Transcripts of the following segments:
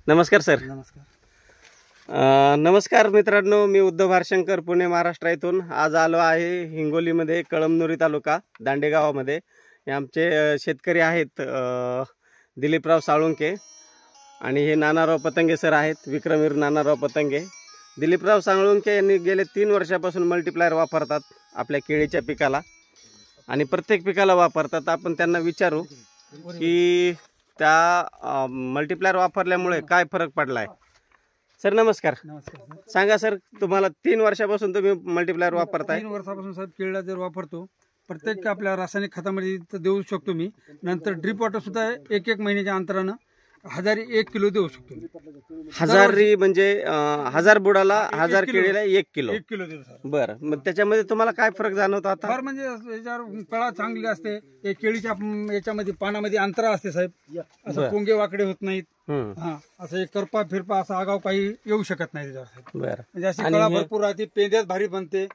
नमस्कार सर. नमस्कार. नमस्कार मित्रांनो, मी उद्धव भारशंकर, पुणे महाराष्ट्र येथून आज आलो आहे हिंगोलीमध्ये, कळमनुरी तालुका दांडे गावामध्ये. हे आमचे शेतकरी आहेत दिलीपराव साळुंके आणि हे नानाराव पतंगे सर आहेत, विक्रमवीर नानाराव पतंगे. दिलीपराव साळुंके यांनी गेले 3 वर्षापासून मल्टीप्लायर वापरतात आपल्या केळीच्या पिकाला आणि प्रत्येक पिकाला वापरतात. आपण त्यांना विचारू की त्या मल्टीप्लायर वापरल्यामुळे काय फरक पडलाय. सर नमस्कार. नमस्कार. सांगा सर, तुम्हाला 3 वर्षापासून तुम्ही मल्टीप्लायर वापरताय. 3 वर्षापासून साहेब केळीला जर वापरतो, प्रत्येक आपल्या रासायनिक खतामध्ये तर देऊ शकतो मी. नंतर ड्रिप वॉटर सुद्धा 1 महिन्याच्या अंतरानं 1 किलो देऊ शकतो. 1000 म्हणजे 1000 बुडाला 1000 केळीला 1 किलो. 1 किलो देऊ सर. बरं, मग त्याच्यामध्ये तुम्हाला काय फरक जाणवतो आता? फार म्हणजे याच्यावर कळा चांगली असते. हे केळीच्या याच्यामध्ये पानामध्ये अंतरा असते साहेब, असं पोंगे वाकडे होत नाहीत. हा, असं एक करपा फिरपा असा आगाव काही येऊ शकत नाही त्याच्यावर साहेब. बरं, म्हणजे अशी कळा भरपूर राहते, पेंद्यात भारी बनते.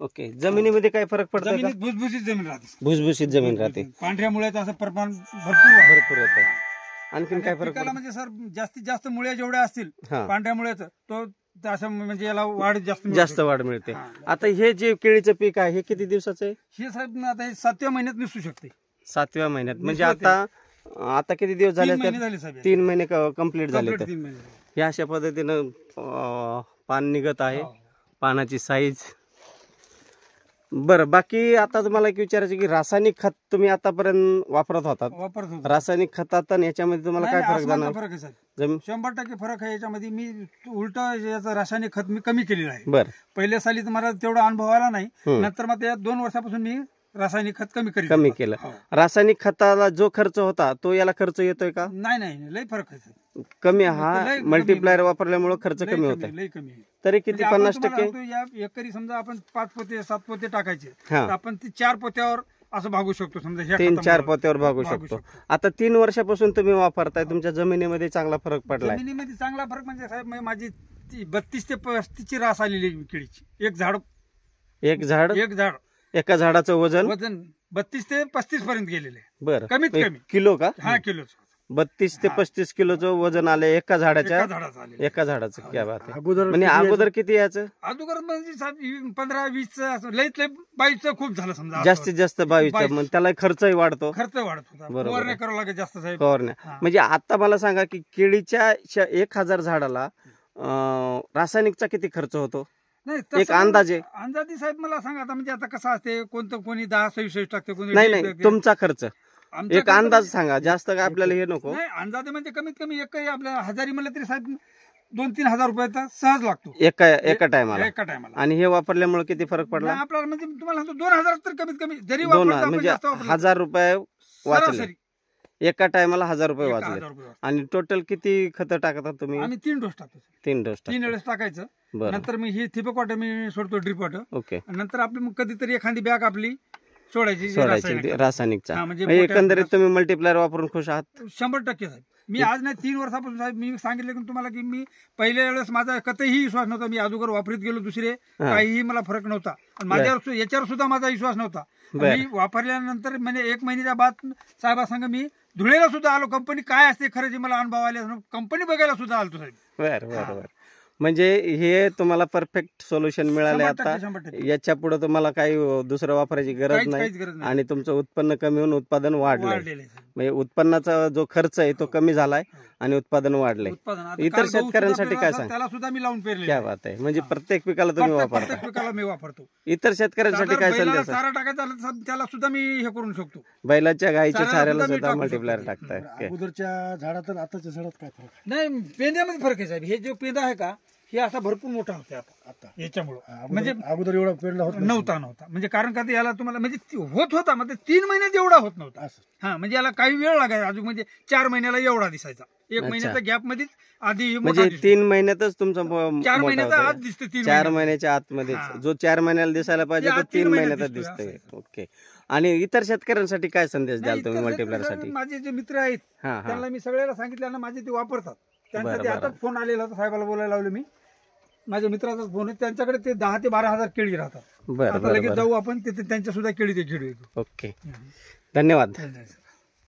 ओके. जमिनीमध्ये काय फरक पडतो? जमिनीत भुसभुशीत जमीन राहते. भुसभुशीत जमीन राहते, पांढऱ्या मुळ्याचं असं प्रमाण भरपूर येतं. आणखीन काय फरक पिकाला म्हणजे सर जास्तीत जास्त मुळ्या जेवढ्या असतील पांढऱ्या मुळ्याचं, तो असं म्हणजे याला वाढ जास्त वाढ मिळते. आता हे जे केळीचं पीक आहे हे किती दिवसाचं आहे? हे साहेब आता हे 7व्या महिन्यात निसू शकते. 7व्या महिन्यात म्हणजे आता किती दिवस झाले? 3 महिने कंप्लीट झाले. 3 महिने हे अशा पद्धतीनं पान निघत आहे, पानाची साईज. बरं, बाकी आता तुम्हाला एक विचारायचं की रासायनिक खत तुम्ही आतापर्यंत वापरत होतात. रासायनिक खतात आणि याच्यामध्ये तुम्हाला काय फरक जाणार? फरक आहे साहेब, 100% फरक आहे याच्यामध्ये. मी उलट याचं रासायनिक खत मी कमी केलेलं आहे. बरं, पहिल्या साली तुम्हाला तेवढा अनुभव आला नाही. नंतर मग या 2 वर्षापासून मी रासायनिक खत कमी केलं. रासायनिक खताला जो खर्च होता तो याला खर्च येतोय का? नाही, लय फरक आहे. कमी. हा मल्टीप्लायर वापरल्यामुळे खर्च कमी होतोय. लय कमी आहे. तरी किती? 50%? या एकरी समजा आपण 5 पोते 7 पोते टाकायचे, तर आपण ती 4 पोत्यावर असं भागू शकतो. समजा 3-4 पोत्यावर भागू शकतो. आता 3 वर्षापासून तुम्ही वापरताय, तुमच्या जमिनीमध्ये चांगला फरक पडलाय. जमिनीमध्ये चांगला फरक म्हणजे साहेब माझी 32 ते 35 रास आलेली केळीची. एक झाड एका झाडाचं वजन 32 ते 35 पर्यंत गेलेले. बरं, कमीत कमी किलो का? हा, किलो. 32 ते 35 किलोचं वजन आले एका झाडाचं. क्या बात आहे. म्हणजे अगोदर किती याचं? अगोदर म्हणजे 15-20 लईत लई 22 खूप झालं समजा. जास्तीत जास्त 22. मग त्याला खर्चही वाढतो. खर्च वाढतो. फवारण्या करावं लागेल जास्त साहेब. फवारण्या म्हणजे आता मला सांगा की केळीच्या 1000 झाडाला रासायनिकचा किती खर्च होतो? नाही, एक अंदाजे साहेब मला सांगा. आता म्हणजे आता कसं असते, कोणी 10-26 टाकते, कोणी नाही, तुमचा खर्च एक अंदाज सांगा. जास्त काय आपल्याला हे नको. नाही, अंदाजे म्हणजे कमीत कमी एक आपल्या 1000 म्हणलं तरी साहेब 2-3 हजार रुपयाचा सहज लागतो एका टायमाला. आणि हे वापरल्यामुळे किती फरक पडला आपल्याला? म्हणजे तुम्हाला सांगतो 2000 तर कमीत कमी जरी म्हणजे 1000 रुपये वाचले. एका टायमाला 1000 रुपये वाचले. आणि टोटल किती खत टाकतात तुम्ही? आम्ही 3 डोस टाकतो. 3 डोस 3 वेळेस टाकायचं. नंतर मी ही ठिबक वॉटर मी सोडतो, ड्रिप वॉटर. ओके. नंतर आपली मग कधीतरी एखादी बॅग आपली सोडायची रासायनिकचा. म्हणजे एकंदरीत तुम्ही मल्टीप्लायर वापरून खुश आहात? 100% साहेब. मी आज नाही 3 वर्षापासून साहेब मी सांगितलं की तुम्हाला की मी पहिल्या वेळेस माझा कतही विश्वास नव्हता. मी अगोदर वापरीत गेलो दुसरे, काहीही मला फरक नव्हता. माझ्यावर याच्यावर सुद्धा माझा विश्वास नव्हता. मी वापरल्यानंतर म्हणजे 1 महिन्याच्या बाद साहेबांसंग मी धुळेला सुद्धा आलो. कंपनी काय असते खरं मला अनुभव आले, कंपनी बघायला सुद्धा आलो साहेब. बरं. म्हणजे हे तुम्हाला परफेक्ट सोल्युशन मिळाले. आता याच्या पुढे तुम्हाला काही दुसरं वापरायची गरज नाही आणि तुमचं उत्पन्न कमी होऊन उत्पादन वाढलंय. म्हणजे उत्पन्नाचा जो खर्च आहे तो कमी झालाय आणि उत्पादन वाढलंय. इतर शेतकऱ्यांसाठी काय सांग? त्याला सुद्धा मी लावून पेरले. क्या बात आहे. म्हणजे प्रत्येक पिकाला तुम्ही वापरतो. इतर शेतकऱ्यांसाठी काय संदेश? चारा टाकायचा त्याला सुद्धा मी हे करू शकतो. बैलाच्या गाईच्या चाऱ्याला सुद्धा मल्टीप्लायर टाकताय. अगोदरच्या झाडात आणि आताच्या झाडात काय फरक? नाही, पेंद्यामध्ये फरक आहे साहेब. हे जो पेंदा आहे का, हे असा भरपूर मोठा होता आता याच्यामुळं. म्हणजे अगोदर एवढा पेरला नव्हता. म्हणजे कारण का याला तुम्हाला म्हणजे होत होता, म्हणजे 3 महिन्यात एवढा होत नव्हता. हा, म्हणजे याला काही वेळ लागायचा अजून. म्हणजे 4 महिन्याला एवढा दिसायचा. 1 महिन्याच्या गॅप मध्येच आधी. म्हणजे 3 महिन्यातच तुमचा 4 महिन्याचा आत दिसते. 4 महिन्याच्या आतमध्ये जो 4 महिन्याला दिसायला पाहिजे तो 3 महिन्यातच दिसतोय. ओके. आणि इतर शेतकऱ्यांसाठी काय संदेश द्याल तुम्ही मल्टीप्लायर साठी? माझे जे मित्र आहेत त्यांना मी सगळ्याला सांगितलं ना, माझे ते वापरतात. त्यांचा आता फोन आलेला होता, साहेबाला बोलायला लावलं मी. माझ्या मित्राचा फोन आहे, त्यांच्याकडे ते 10 ते 12 हजार केळी राहतात. लगेच जाऊ आपण तिथे त्यांच्या सुद्धा केळी ते घेऊ. ओके, धन्यवाद.